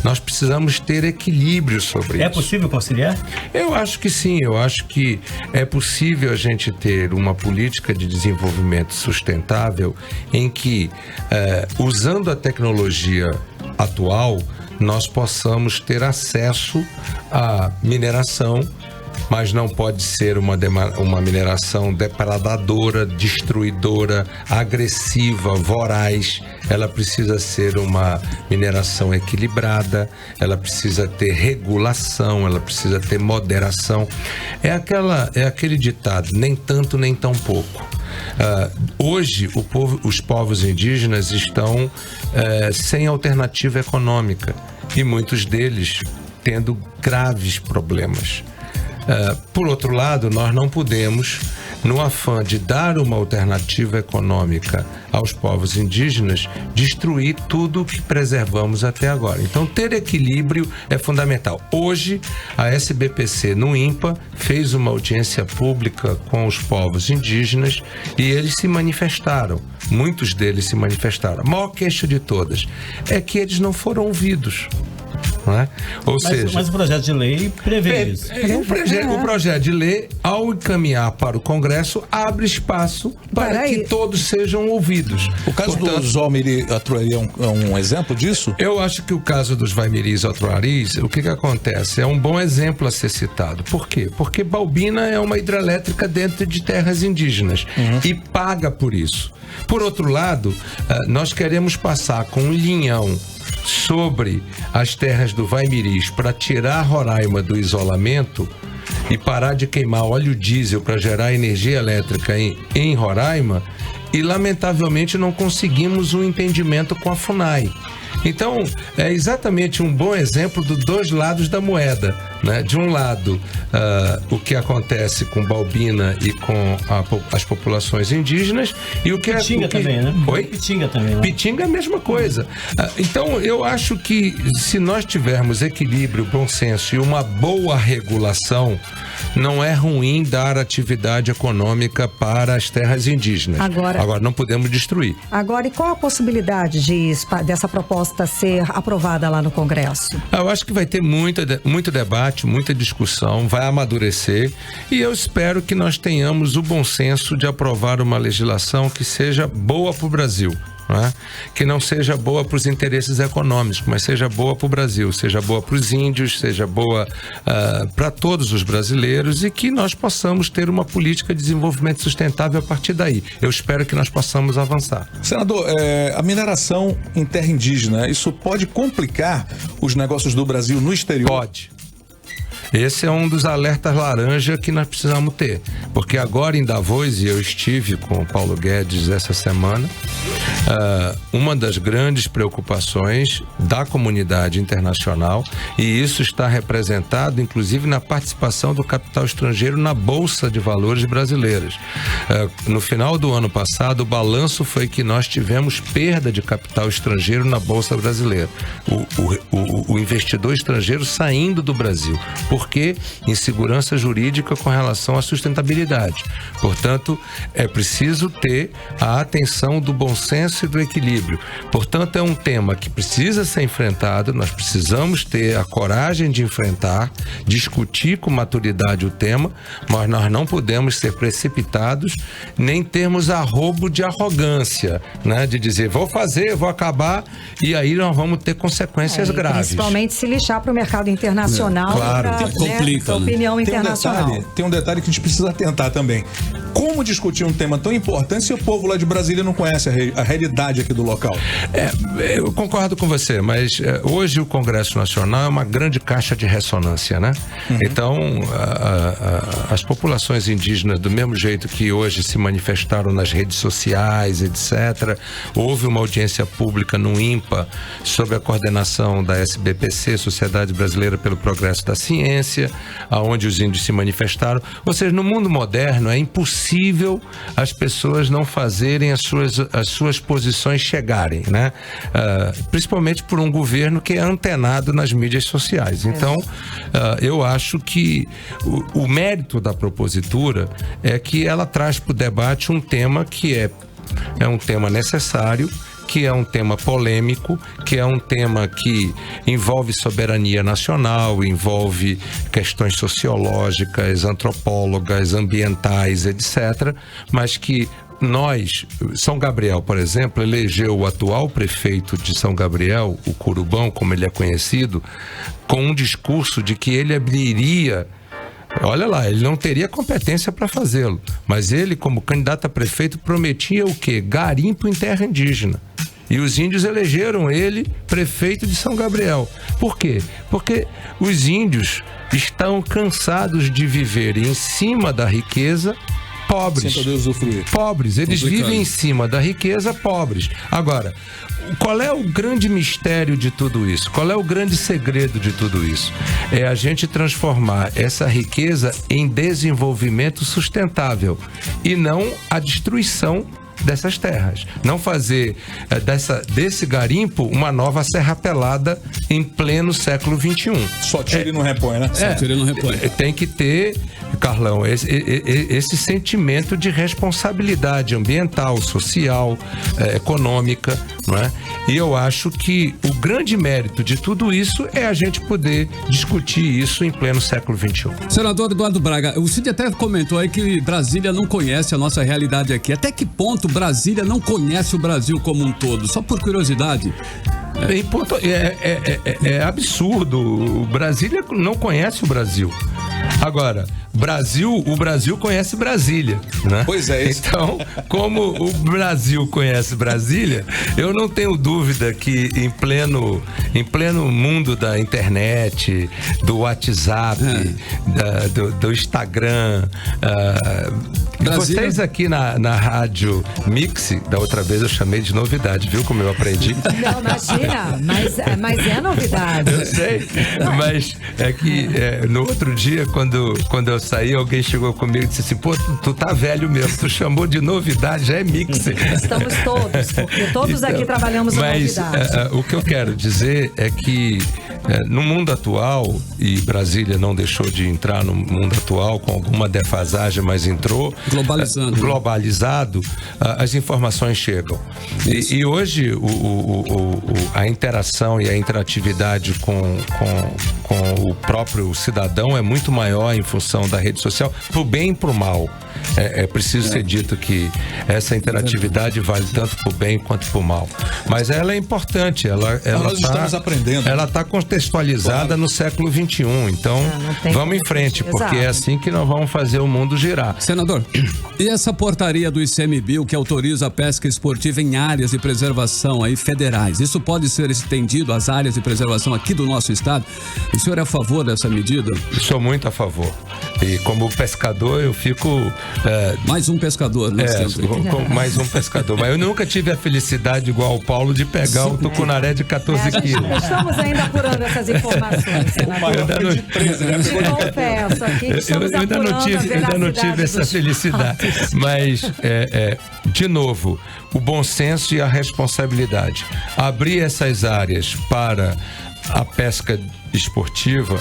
Nós precisamos ter equilíbrio sobre isso. É possível conciliar? Eu acho que sim, eu acho que é possível a gente ter uma política de desenvolvimento sustentável em que, usando a tecnologia atual, nós possamos ter acesso à mineração, mas não pode ser uma mineração depredadora, destruidora, agressiva, voraz. Ela precisa ser uma mineração equilibrada, ela precisa ter regulação, ela precisa ter moderação. É aquele ditado, nem tanto nem tão pouco. Hoje, os povos indígenas estão sem alternativa econômica e muitos deles tendo graves problemas. Por outro lado, nós não podemos, no afã de dar uma alternativa econômica aos povos indígenas, destruir tudo que preservamos até agora. Então, ter equilíbrio é fundamental. Hoje, a SBPC, no INPA, fez uma audiência pública com os povos indígenas e eles se manifestaram. Muitos deles se manifestaram. A maior queixa de todas é que eles não foram ouvidos. Não é? Mas o projeto de lei prevê isso. O projeto de lei, ao encaminhar para o Congresso, abre espaço para que todos sejam ouvidos. O caso dos Valmiri-Atuari é um exemplo disso? Eu acho que o caso dos Valmiri-Atuaris, o que acontece? É um bom exemplo a ser citado. Por quê? Porque Balbina é uma hidrelétrica dentro de terras indígenas e paga por isso. Por outro lado, nós queremos passar com um linhão sobre as terras do Vaimiris para tirar Roraima do isolamento e parar de queimar óleo diesel para gerar energia elétrica em Roraima, e lamentavelmente não conseguimos um entendimento com a FUNAI. Então, é exatamente um bom exemplo dos dois lados da moeda, né? De um lado, o que acontece com Balbina e com as populações indígenas, e o que Pitinga também, né? Oi? Pitinga também, né? Pitinga é a mesma coisa. Então, eu acho que se nós tivermos equilíbrio, bom senso e uma boa regulação, não é ruim dar atividade econômica para as terras indígenas. Agora não podemos destruir. Agora, e qual a possibilidade dessa proposta ser aprovada lá no Congresso? Eu acho que vai ter muito debate, muita discussão, vai amadurecer, e eu espero que nós tenhamos o bom senso de aprovar uma legislação que seja boa para o Brasil. Né? Que não seja boa para os interesses econômicos, mas seja boa para o Brasil, seja boa para os índios, seja boa para todos os brasileiros, e que nós possamos ter uma política de desenvolvimento sustentável a partir daí. Eu espero que nós possamos avançar. Senador, a mineração em terra indígena, isso pode complicar os negócios do Brasil no exterior? Pode. Esse é um dos alertas laranja que nós precisamos ter, porque agora em Davos, e eu estive com o Paulo Guedes essa semana, uma das grandes preocupações da comunidade internacional, e isso está representado inclusive na participação do capital estrangeiro na Bolsa de Valores brasileiras. No final do ano passado, o balanço foi que nós tivemos perda de capital estrangeiro na Bolsa brasileira. O investidor estrangeiro saindo do Brasil. Por quê? Insegurança jurídica com relação à sustentabilidade. Portanto, é preciso ter a atenção do bom senso e do equilíbrio. Portanto, é um tema que precisa ser enfrentado, nós precisamos ter a coragem de enfrentar, discutir com maturidade o tema, mas nós não podemos ser precipitados, nem termos arrobo de arrogância, né? De dizer, vou fazer, vou acabar, e aí nós vamos ter consequências graves. Principalmente se lixar para o mercado internacional. Claro, complica, né? Opinião internacional. Tem um detalhe que a gente precisa atentar também. Como discutir um tema tão importante se o povo lá de Brasília não conhece a realidade aqui do local? Eu concordo com você, mas hoje o Congresso Nacional é uma grande caixa de ressonância, né? Então, as populações indígenas, do mesmo jeito que hoje se manifestaram nas redes sociais, etc., houve uma audiência pública no INPA sob a coordenação da SBPC, Sociedade Brasileira pelo Progresso da Ciência, aonde os índios se manifestaram. Ou seja, no mundo moderno é impossível as pessoas não fazerem as suas posições chegarem, né? Principalmente por um governo que é antenado nas mídias sociais. Então, eu acho que o mérito da propositura é que ela traz para o debate um tema que é um tema necessário, que é um tema polêmico, que é um tema que envolve soberania nacional, envolve questões sociológicas, antropólogas, ambientais, etc., mas que São Gabriel, por exemplo, elegeu o atual prefeito de São Gabriel, o Curubão, como ele é conhecido, com um discurso de que ele abriria. Olha lá, ele não teria competência para fazê-lo, mas ele, como candidato a prefeito, prometia o quê? Garimpo em terra indígena. E os índios elegeram ele prefeito de São Gabriel. Por quê? Porque os índios estão cansados de viver em cima da riqueza pobres. Sem poder usufruir. Pobres, eles vivem em cima da riqueza pobres. Agora, qual é o grande mistério de tudo isso? Qual é o grande segredo de tudo isso? É a gente transformar essa riqueza em desenvolvimento sustentável e não a destruição dessas terras. Não fazer desse garimpo uma nova Serra Pelada em pleno século XXI. Só tira e não repõe, né? Só tira e não repõe. Tem que ter, Carlão, esse sentimento de responsabilidade ambiental, social, econômica, não é? E eu acho que o grande mérito de tudo isso é a gente poder discutir isso em pleno século XXI. Senador Eduardo Braga, o Cid até comentou aí que Brasília não conhece a nossa realidade aqui. Até que ponto Brasília não conhece o Brasil como um todo? Só por curiosidade. É absurdo. O Brasília não conhece o Brasil. Agora, o Brasil conhece Brasília, né? Pois é isso. Então, como o Brasil conhece Brasília, eu não tenho dúvida que em pleno mundo da internet, do WhatsApp, do Instagram, vocês aqui na rádio Mix, da outra vez eu chamei de novidade, viu como eu aprendi? Não, imagina, mas é novidade. Eu sei, mas é que no outro dia, quando eu saí, alguém chegou comigo e disse assim, pô, tu tá velho mesmo, tu chamou de novidade, já é Mix. Estamos todos, porque todos aqui trabalhamos em novidade. O que eu quero dizer é que no mundo atual, e Brasília não deixou de entrar no mundo atual com alguma defasagem, mas entrou globalizado, as informações chegam. E hoje a interação e a interatividade com o próprio cidadão é muito maior em função da rede social, pro bem e pro mal. É preciso ser dito que essa interatividade vale tanto pro bem quanto pro mal. Mas ela é importante, nós estamos aprendendo. Ela está contextualizada no século XXI. Então, vamos em frente, porque é assim que nós vamos fazer o mundo girar. Senador, e essa portaria do ICMBio que autoriza a pesca esportiva em áreas de preservação aí federais, isso pode ser estendido às áreas de preservação aqui do nosso estado? O senhor é a favor dessa medida? Sou muito a favor. E como pescador, eu fico... Mais um pescador, nós temos aqui. Mais um pescador. Mas eu nunca tive a felicidade igual o Paulo de pegar o tucunaré de 14 quilos. Estamos ainda apurando essas informações, senador. Eu confesso aqui que estamos apurando a veracidade. Ainda não tive essa felicidade. Mas, de novo, o bom senso e a responsabilidade. Abrir essas áreas para a pesca esportiva,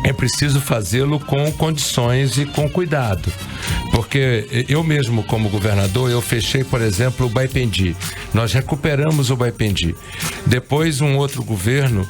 é preciso fazê-lo com condições e com cuidado. Porque eu mesmo, como governador, eu fechei, por exemplo, o Baipendi. Nós recuperamos o Baipendi. Depois, um outro governo,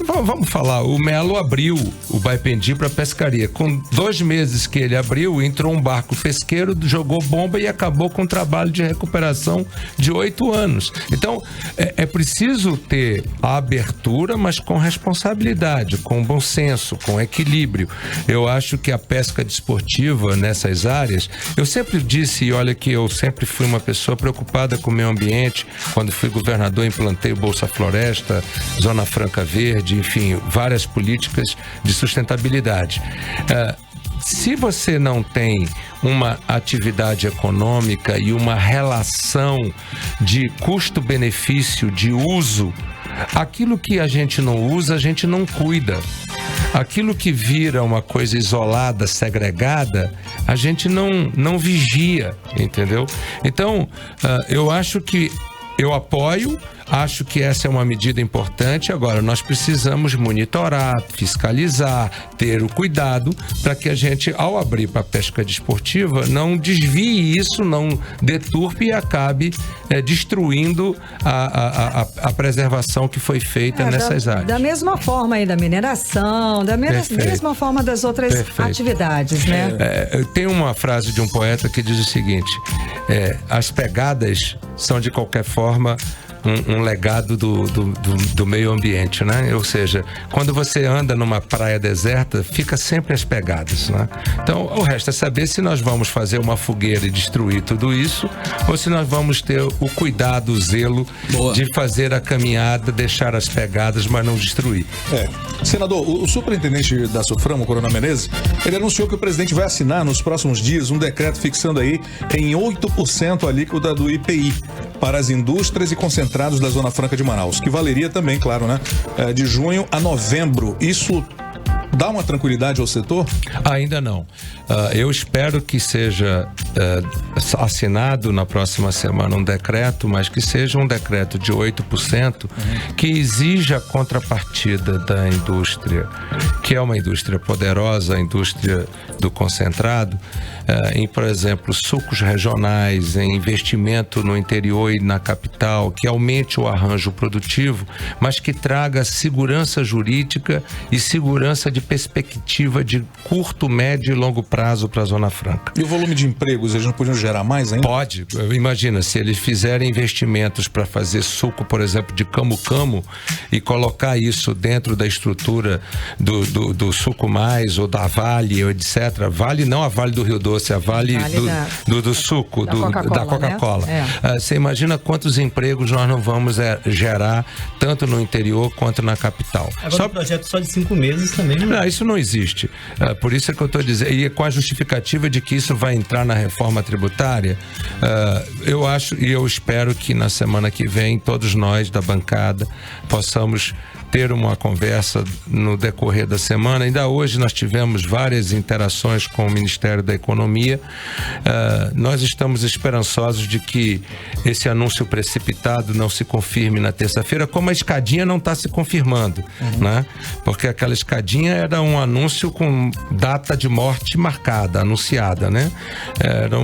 vamos falar, o Melo abriu o Baipendi para pescaria. Com 2 meses que ele abriu, entrou um barco pesqueiro, jogou bomba e acabou com um trabalho de recuperação de 8 anos. Então, é preciso ter a abertura, mas com responsabilidade, com bom senso, com equilíbrio. Eu acho que a pesca desportiva nessas áreas, eu sempre disse, e olha que eu sempre fui uma pessoa preocupada com o meio ambiente. Quando fui governador, implantei o Bolsa Floresta, Zona Franca Verde, enfim, várias políticas de sustentabilidade. Se você não tem uma atividade econômica e uma relação de custo-benefício, de uso, aquilo que a gente não usa, a gente não cuida. Aquilo que vira uma coisa isolada, segregada, a gente não vigia, entendeu? Então, eu acho que eu apoio, acho que essa é uma medida importante. Agora, nós precisamos monitorar, fiscalizar, ter o cuidado para que a gente, ao abrir para a pesca desportiva, não desvie isso, não deturpe e acabe destruindo a preservação que foi feita nessas áreas. Da mesma forma aí da mineração, da mesma forma das outras atividades, né? Tem uma frase de um poeta que diz o seguinte: as pegadas são, de qualquer forma, um legado do meio ambiente, né? Ou seja, quando você anda numa praia deserta, fica sempre as pegadas, né? Então, o resto é saber se nós vamos fazer uma fogueira e destruir tudo isso, ou se nós vamos ter o cuidado, o zelo de fazer a caminhada, deixar as pegadas, mas não destruir. Senador, o superintendente da SUFRAM, o Coronel Menezes, ele anunciou que o presidente vai assinar nos próximos dias um decreto fixando aí em 8% a alíquota do IPI para as indústrias e concentrados da Zona Franca de Manaus, que valeria também, claro, né, de junho a novembro. Isso dá uma tranquilidade ao setor? Ainda não. Eu espero que seja assinado na próxima semana um decreto, mas que seja um decreto de 8%, que exija a contrapartida da indústria, que é uma indústria poderosa, a indústria do concentrado, em, por exemplo, sucos regionais, em investimento no interior e na capital, que aumente o arranjo produtivo, mas que traga segurança jurídica e segurança de perspectiva de curto, médio e longo prazo para a Zona Franca. E o volume de empregos, eles não podiam gerar mais ainda? Pode. Imagina, se eles fizerem investimentos para fazer suco, por exemplo, de camu-camu e colocar isso dentro da estrutura do Suco Mais ou da Vale, ou etc. Vale não a Vale do Rio Doce, a Vale do suco, da Coca-Cola. Né? Você imagina quantos empregos nós não vamos gerar, tanto no interior quanto na capital. Agora, um projeto só de 5 meses também, né? Não, isso não existe. Por isso é que eu estou dizendo, e com a justificativa de que isso vai entrar na reforma tributária, eu acho e eu espero que na semana que vem todos nós da bancada possamos ter uma conversa no decorrer da semana. Ainda hoje nós tivemos várias interações com o Ministério da Economia. Nós estamos esperançosos de que esse anúncio precipitado não se confirme na terça-feira, como a escadinha não está se confirmando, né? Porque aquela escadinha era um anúncio com data de morte marcada, anunciada, né? Era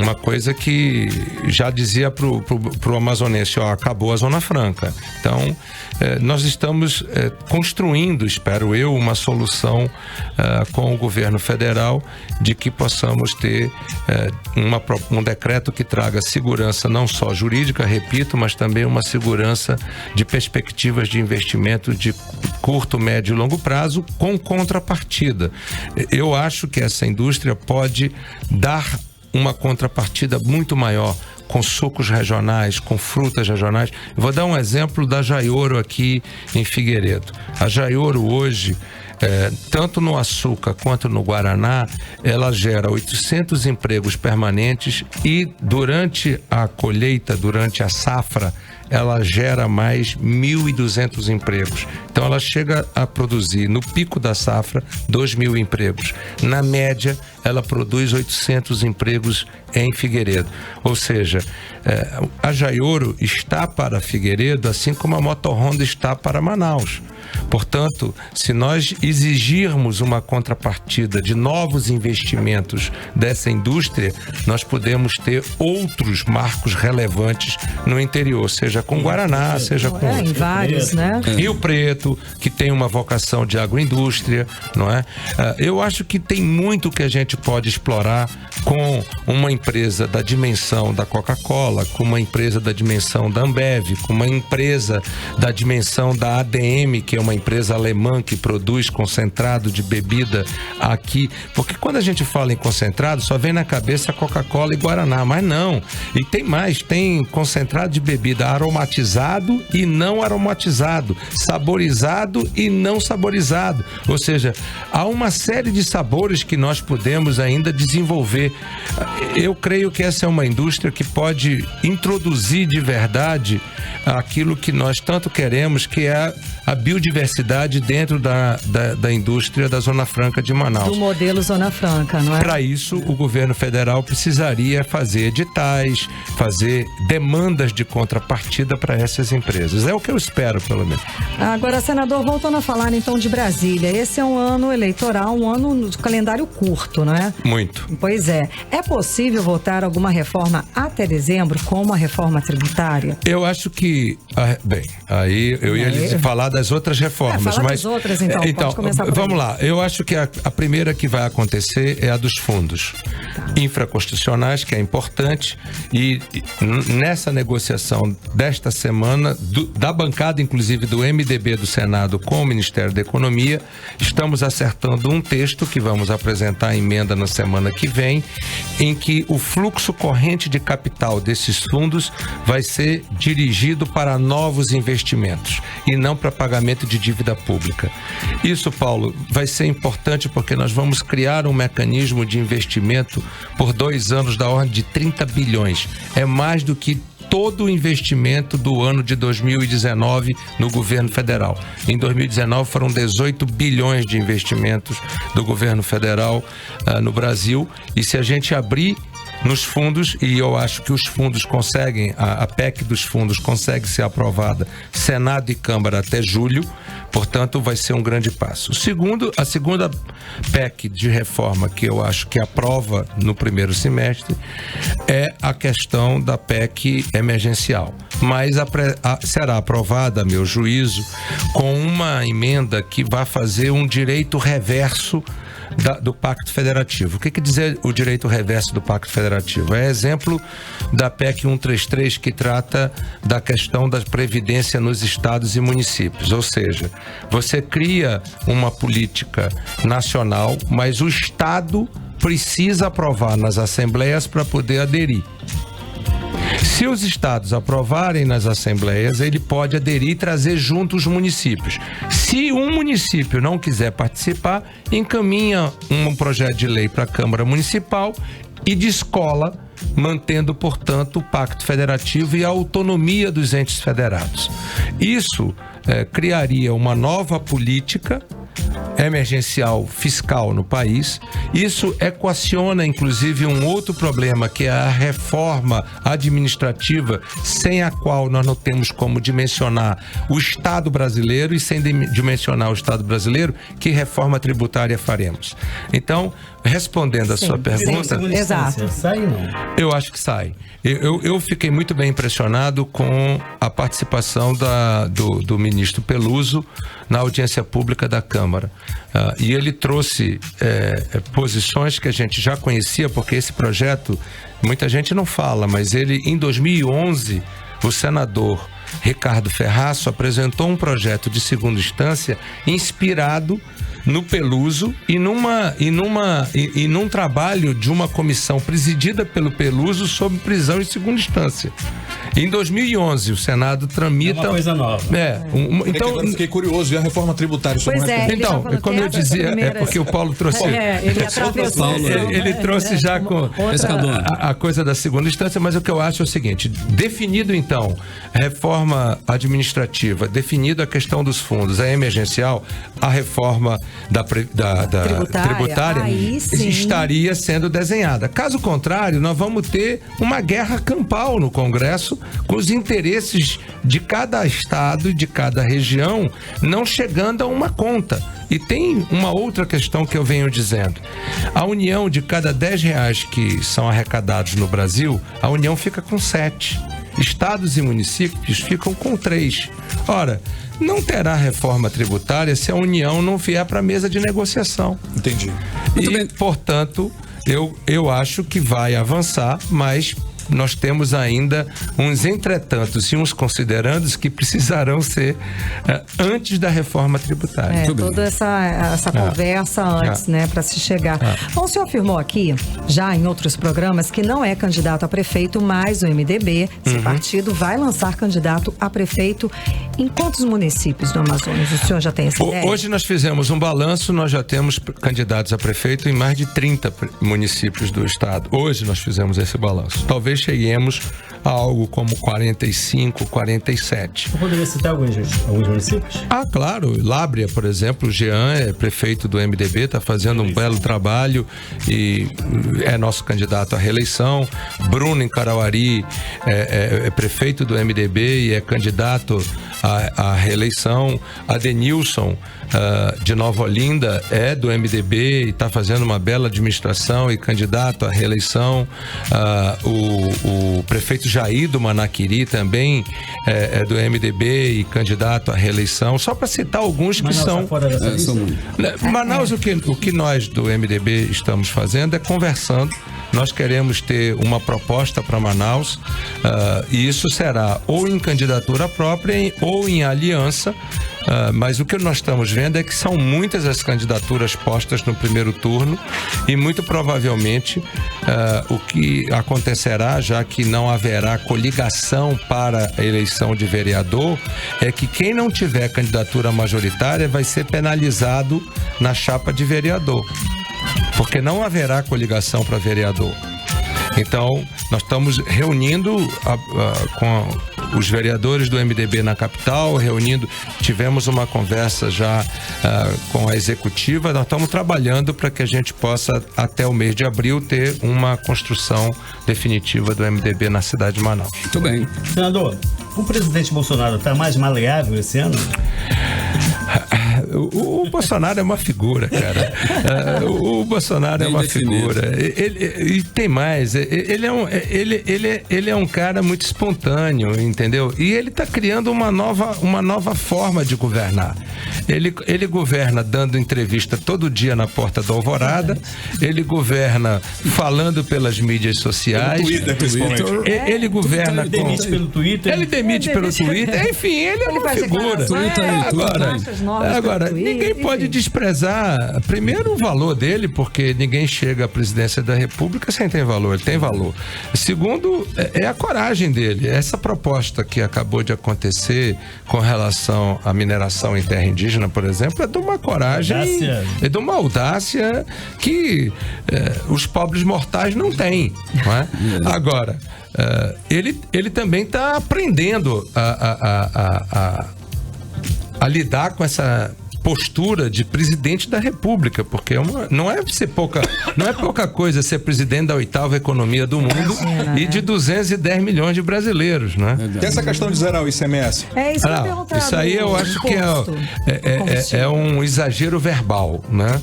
uma coisa que já dizia pro amazonense, acabou a Zona Franca. Então, nós estamos construindo, espero eu, uma solução com o governo federal de que possamos ter um decreto que traga segurança não só jurídica, repito, mas também uma segurança de perspectivas de investimento de curto, médio e longo prazo com contrapartida. Eu acho que essa indústria pode dar uma contrapartida muito maior com sucos regionais, com frutas regionais. Eu vou dar um exemplo da Jaioro aqui em Figueiredo. A Jaioro hoje, tanto no açúcar quanto no guaraná, ela gera 800 empregos permanentes e durante a colheita, durante a safra, ela gera mais 1.200 empregos. Então ela chega a produzir, no pico da safra, 2.000 empregos. Na média, ela produz 800 empregos em Figueiredo. Ou seja, a Jaioro está para Figueiredo, assim como a Motor Honda está para Manaus. Portanto, se nós exigirmos uma contrapartida de novos investimentos dessa indústria, nós podemos ter outros marcos relevantes no interior, seja com Guaraná, seja com... em vários, né? Rio Preto, que tem uma vocação de agroindústria, não é? Eu acho que tem muito que a gente pode explorar com uma empresa da dimensão da Coca-Cola, com uma empresa da dimensão da Ambev, com uma empresa da dimensão da ADM, que é uma empresa alemã que produz concentrado de bebida aqui, porque quando a gente fala em concentrado, só vem na cabeça Coca-Cola e Guaraná, mas não. E tem mais, tem concentrado de bebida aromatizado e não aromatizado, saborizado e não saborizado. Ou seja, há uma série de sabores que nós podemos ainda desenvolver. Eu creio que essa é uma indústria que pode introduzir de verdade aquilo que nós tanto queremos, que é a biodiversidade dentro da indústria da Zona Franca de Manaus. Do modelo Zona Franca, não é? Para isso, o governo federal precisaria fazer editais, fazer demandas de contrapartida para essas empresas. É o que eu espero, pelo menos. Agora, senador, voltando a falar então de Brasília, esse é um ano eleitoral, um ano de calendário curto, não é? Muito. Pois é. É possível votar alguma reforma até dezembro, como a reforma tributária? Eu acho que, bem, aí eu ia falar das outras reformas, fala mas das outras, então pode começar por vamos aí. lá. Eu acho que a primeira que vai acontecer é a dos fundos infraconstitucionais, que é importante, e nessa negociação desta semana, da bancada inclusive do MDB do Senado com o Ministério da Economia, estamos acertando um texto que vamos apresentar a emenda na semana que vem, em que o fluxo corrente de capital desses fundos vai ser dirigido para novos investimentos e não para pagamento de dívida pública. Isso, Paulo, vai ser importante porque nós vamos criar um mecanismo de investimento por 2 anos da ordem de 30 bilhões. É mais do que todo o investimento do ano de 2019 no governo federal. Em 2019 foram 18 bilhões de investimentos do governo federal no Brasil, e se a gente abrir nos fundos, e eu acho que os fundos conseguem, a PEC dos fundos consegue ser aprovada Senado e Câmara até julho, portanto vai ser um grande passo. A segunda PEC de reforma que eu acho que aprova no primeiro semestre é a questão da PEC emergencial, mas será aprovada, a meu juízo, com uma emenda que vai fazer um direito reverso do Pacto Federativo. O que quer dizer o direito reverso do Pacto Federativo? É exemplo da PEC 133, que trata da questão da previdência nos estados e municípios. Ou seja, você cria uma política nacional, mas o estado precisa aprovar nas assembleias para poder aderir. Se os estados aprovarem nas assembleias, ele pode aderir e trazer junto os municípios. Se um município não quiser participar, encaminha um projeto de lei para a Câmara Municipal e descola, mantendo, portanto, o Pacto Federativo e a autonomia dos entes federados. Isso criaria uma nova política emergencial fiscal no país. Isso equaciona, inclusive, um outro problema, que é a reforma administrativa, sem a qual nós não temos como dimensionar o Estado brasileiro, e sem dimensionar o Estado brasileiro, que reforma tributária faremos? Então, respondendo a sua pergunta... Exato. Sai ou não? Eu acho que sai. Eu fiquei muito bem impressionado com a participação do ministro Peluso na audiência pública da Câmara. E ele trouxe posições que a gente já conhecia, porque esse projeto, muita gente não fala, mas ele, em 2011, o senador Ricardo Ferraço apresentou um projeto de segunda instância inspirado no Peluso e num trabalho de uma comissão presidida pelo Peluso sobre prisão em segunda instância. Em 2011, o Senado tramita... É uma coisa nova. Então, eu fiquei curioso, e a reforma tributária? Pois é, então, como eu dizia, é porque o Paulo trouxe... ele atravessou. Ele trouxe já com a coisa da segunda instância, mas o que eu acho é o seguinte: definido então a reforma administrativa, definido a questão dos fundos, a emergencial, a reforma da tributária estaria sendo desenhada. Caso contrário, nós vamos ter uma guerra campal no Congresso, com os interesses de cada estado e de cada região não chegando a uma conta. E tem uma outra questão que eu venho dizendo. A União, de cada R$10 que são arrecadados no Brasil, a União fica com 7. Estados e municípios ficam com 3. Ora, não terá reforma tributária se a União não vier para a mesa de negociação. Entendi. E, portanto, eu acho que vai avançar, mas nós temos ainda uns entretantos e uns considerandos que precisarão ser antes da reforma tributária. Toda essa conversa antes, né, para se chegar. Bom, o senhor afirmou aqui, já em outros programas, que não é candidato a prefeito, mas o MDB, esse partido, vai lançar candidato a prefeito em quantos municípios do Amazonas? O senhor já tem essa ideia? Hoje nós fizemos um balanço, nós já temos candidatos a prefeito em mais de 30 municípios do estado. Hoje nós fizemos esse balanço. Talvez cheguemos a algo como 45, 47. Você poderia citar alguns municípios? Claro. Lábrea, por exemplo, o Jean é prefeito do MDB, está fazendo um belo trabalho e é nosso candidato à reeleição. Bruno, em Carauari, é prefeito do MDB e é candidato à reeleição. Adenilson, de Nova Olinda, é do MDB e está fazendo uma bela administração e candidato à reeleição. O prefeito Jair do Manaquiri também é do MDB e candidato à reeleição. Só para citar alguns que são... Manaus, o que nós do MDB estamos fazendo é conversando. Nós queremos ter uma proposta para Manaus, e isso será ou em candidatura própria ou em aliança, mas o que nós estamos vendo é que são muitas as candidaturas postas no primeiro turno e muito provavelmente o que acontecerá, já que não haverá coligação para a eleição de vereador, é que quem não tiver candidatura majoritária vai ser penalizado na chapa de vereador, porque não haverá coligação para vereador. Então, nós estamos reunindo com os vereadores do MDB na capital, tivemos uma conversa já com a executiva. Nós estamos trabalhando para que a gente possa, até o mês de abril, ter uma construção definitiva do MDB na cidade de Manaus. Muito bem. Senador, o presidente Bolsonaro está mais maleável esse ano? O Bolsonaro é uma figura, cara. O Bolsonaro é uma figura. E tem mais. Ele é um cara muito espontâneo, entendeu? E ele está criando uma nova forma de governar. Ele governa dando entrevista todo dia na porta da Alvorada. Ele governa falando pelas mídias sociais. Twitter, principalmente. Ele governa Ele demite pelo Twitter. Ele demite pelo Twitter. Enfim, ele é uma figura. Agora, ninguém pode desprezar, primeiro, o valor dele, porque ninguém chega à presidência da República sem ter valor. Ele tem valor. Segundo, é a coragem dele. Essa proposta que acabou de acontecer com relação à mineração em terra indígena, por exemplo, é de uma coragem, é de uma audácia que os pobres mortais não têm. Não é? Agora, ele também está aprendendo a lidar com essa postura de presidente da República, porque não é pouca coisa ser presidente da 8ª economia do mundo e de 210 milhões de brasileiros, né? E essa questão de zerar o ICMS? É isso que eu perguntar. Isso aí eu acho que é um exagero verbal, né?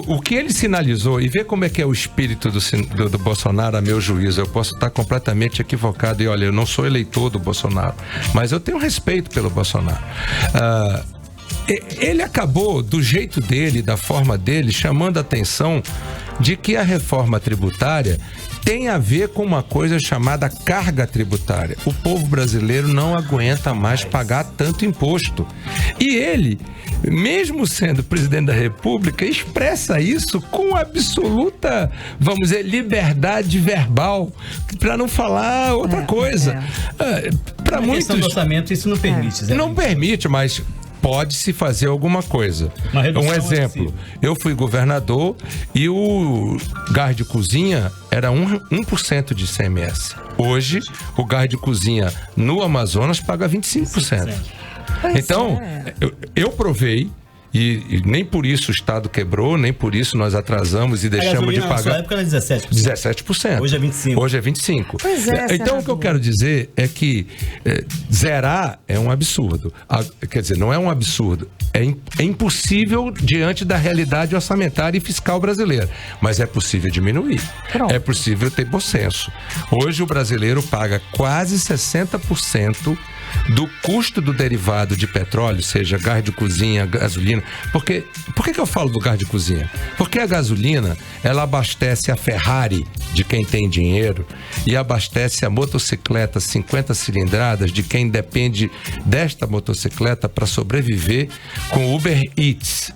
O que ele sinalizou, e vê como é que é o espírito do Bolsonaro, a meu juízo, eu posso estar completamente equivocado, e olha, eu não sou eleitor do Bolsonaro, mas eu tenho respeito pelo Bolsonaro. Ele acabou, do jeito dele, da forma dele, chamando a atenção de que a reforma tributária tem a ver com uma coisa chamada carga tributária. O povo brasileiro não aguenta mais pagar tanto imposto. E ele, mesmo sendo presidente da República, expressa isso com absoluta, vamos dizer, liberdade verbal, para não falar outra coisa. Para muitos, questão do orçamento, isso não permite. Não permite, mas pode-se fazer alguma coisa. Um exemplo, eu fui governador e o gás de cozinha era 1% de ICMS. Hoje, o gás de cozinha no Amazonas paga 25%. Então, eu provei, e nem por isso o Estado quebrou, nem por isso nós atrasamos e deixamos de pagar. Na sua época era 17%. 17%. Hoje é 25%. Hoje é 25%. Pois é, então, o que eu quero dizer é que zerar é um absurdo. Quer dizer, não é um absurdo. É impossível diante da realidade orçamentária e fiscal brasileira. Mas é possível diminuir. É possível ter bom senso. Hoje o brasileiro paga quase 60% do custo do derivado de petróleo, seja gás de cozinha, gasolina. Por que eu falo do gás de cozinha? Porque a gasolina, ela abastece a Ferrari de quem tem dinheiro e abastece a motocicleta 50 cilindradas de quem depende desta motocicleta para sobreviver com Uber Eats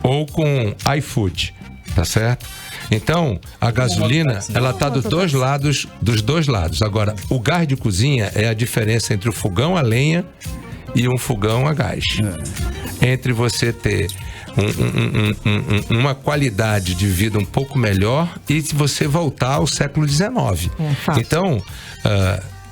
ou com iFood, tá certo? Então, a gasolina, ela está dos dois lados. Agora, o gás de cozinha é a diferença entre o fogão a lenha e um fogão a gás. Entre você ter uma qualidade de vida um pouco melhor e você voltar ao século XIX. Então,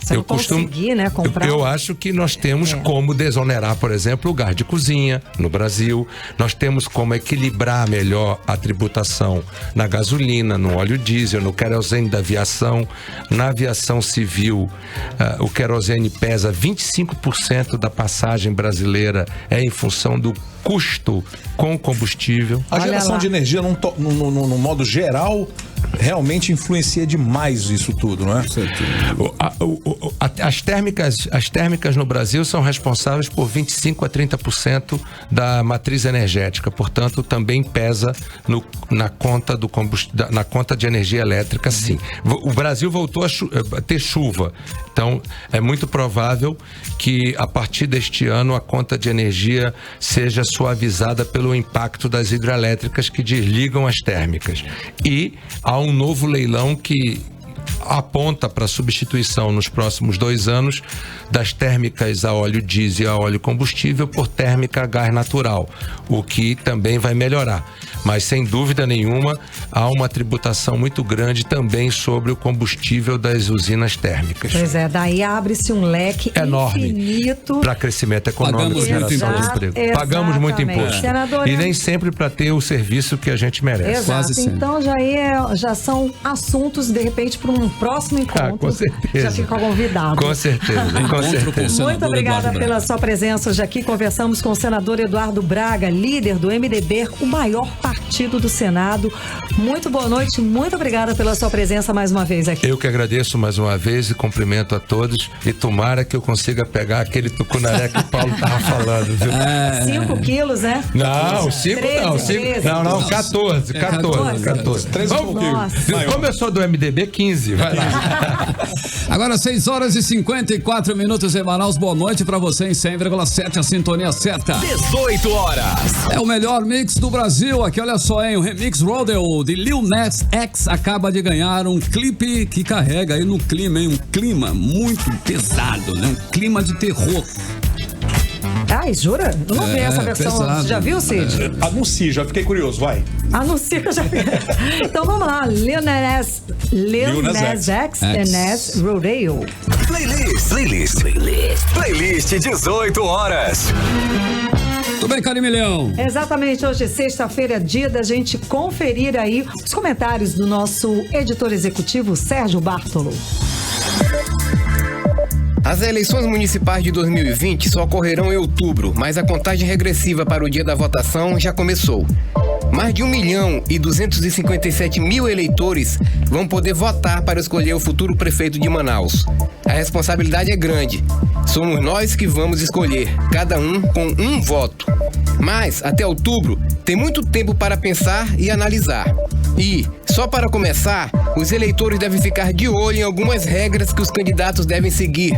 eu costumo, comprar. Eu acho que nós temos como desonerar, por exemplo, o gás de cozinha no Brasil. Nós temos como equilibrar melhor a tributação na gasolina, no óleo diesel, no querosene da aviação. Na aviação civil, o querosene pesa 25% da passagem brasileira em função do custo com combustível. A geração de energia, no modo geral, realmente influencia demais isso tudo, não é? As térmicas no Brasil são responsáveis por 25% a 30% da matriz energética, portanto também pesa na conta do na conta de energia elétrica, sim. O Brasil voltou a ter chuva, então é muito provável que a partir deste ano a conta de energia seja suavizada pelo impacto das hidrelétricas que desligam as térmicas. E há um novo leilão que aponta para a substituição nos próximos 2 anos das térmicas a óleo diesel e a óleo combustível por térmica a gás natural, o que também vai melhorar. Mas, sem dúvida nenhuma, há uma tributação muito grande também sobre o combustível das usinas térmicas. Pois é, daí abre-se um leque enorme infinito para crescimento econômico e geração de emprego. Pagamos muito imposto. Senador, e nem sempre para ter o serviço que a gente merece. Exato. Quase sempre. Então já são assuntos, de repente, para um próximo encontro. Com certeza. Já fica convidado. Com certeza. Com certeza. Muito obrigada pela sua presença hoje aqui. Conversamos com o senador Eduardo Braga, líder do MDB, o maior partido do Senado. Muito boa noite, muito obrigada pela sua presença mais uma vez aqui. Eu que agradeço mais uma vez e cumprimento a todos e tomara que eu consiga pegar aquele tucunaré que o Paulo estava falando, viu? 5 quilos, né? Não, 5 não. 13, não, 14. 13 Como eu sou do MDB, 15. Vai lá. Agora 6 horas e 54 minutos em Manaus. Boa noite pra você em 100,7, a sintonia certa. 18 horas. É o melhor mix do Brasil. Aqui, olha só, hein? O Remix Rodeo de Lil Nas X acaba de ganhar um clipe que carrega aí no clima, hein? Um clima muito pesado, né? Um clima de terror. Ai, jura? Eu não vi essa versão. pesado. Você já viu, Cid? Anuncie, já fiquei curioso, vai. Anuncia que eu já vi. Então vamos lá. Lil Nas X, Nas Rodeo. Playlist 18 horas. Tudo bem, Karime Leão? Exatamente, hoje sexta-feira é dia da gente conferir aí os comentários do nosso editor executivo, Sérgio Bartolo. As eleições municipais de 2020 só ocorrerão em outubro, mas a contagem regressiva para o dia da votação já começou. Mais de 1.257.000 eleitores vão poder votar para escolher o futuro prefeito de Manaus. A responsabilidade é grande. Somos nós que vamos escolher, cada um com um voto. Mas, até outubro, tem muito tempo para pensar e analisar. E, só para começar, os eleitores devem ficar de olho em algumas regras que os candidatos devem seguir.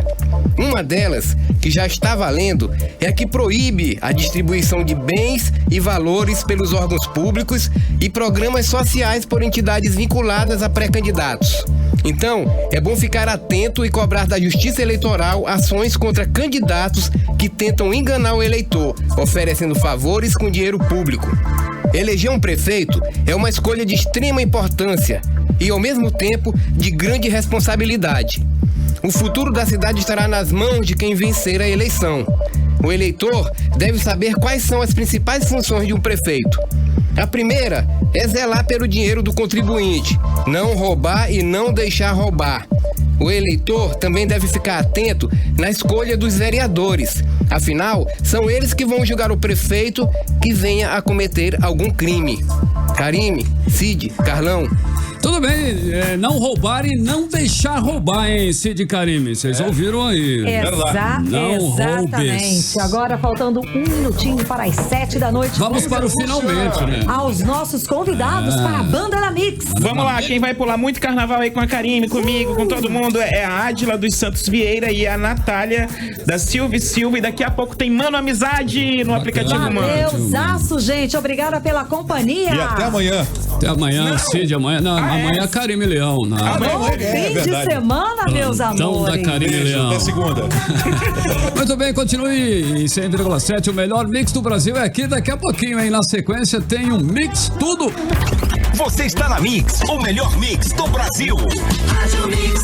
Uma delas, que já está valendo, é a que proíbe a distribuição de bens e valores pelos órgãos públicos e programas sociais por entidades vinculadas a pré-candidatos. Então, é bom ficar atento e cobrar da Justiça Eleitoral ações contra candidatos que tentam enganar o eleitor, oferecendo favores com dinheiro público. Eleger um prefeito é uma escolha de extrema importância e, ao mesmo tempo, de grande responsabilidade. O futuro da cidade estará nas mãos de quem vencer a eleição. O eleitor deve saber quais são as principais funções de um prefeito. A primeira é zelar pelo dinheiro do contribuinte, não roubar e não deixar roubar. O eleitor também deve ficar atento na escolha dos vereadores. Afinal, são eles que vão julgar o prefeito que venha a cometer algum crime. Karime, Cid, Carlão. Tudo bem, não roubar e não deixar roubar, hein, Cid e Karime? Vocês ouviram aí. Exatamente. Agora, faltando 1 minutinho para as 7 da noite. Vamos para o finalmente, né? Aos nossos convidados para a Banda da Mix. Vamos lá, quem vai pular muito carnaval aí com a Karime, comigo, com todo mundo, é a Ádila dos Santos Vieira e a Natália da Silva. E daqui a pouco tem Mano Amizade no aplicativo Mano. Valeuzaço, gente. Obrigada pela companhia. E até amanhã. Até amanhã, Cid. Amanhã, amanhã é Karime Leão. Bom fim de semana, meus amores. Então, da Karime Leão. Até segunda. Muito bem, continue em 100,7. O melhor mix do Brasil é aqui. Daqui a pouquinho, hein? Na sequência, tem um Mix Tudo. Você está na Mix, o melhor mix do Brasil. Rádio Mix.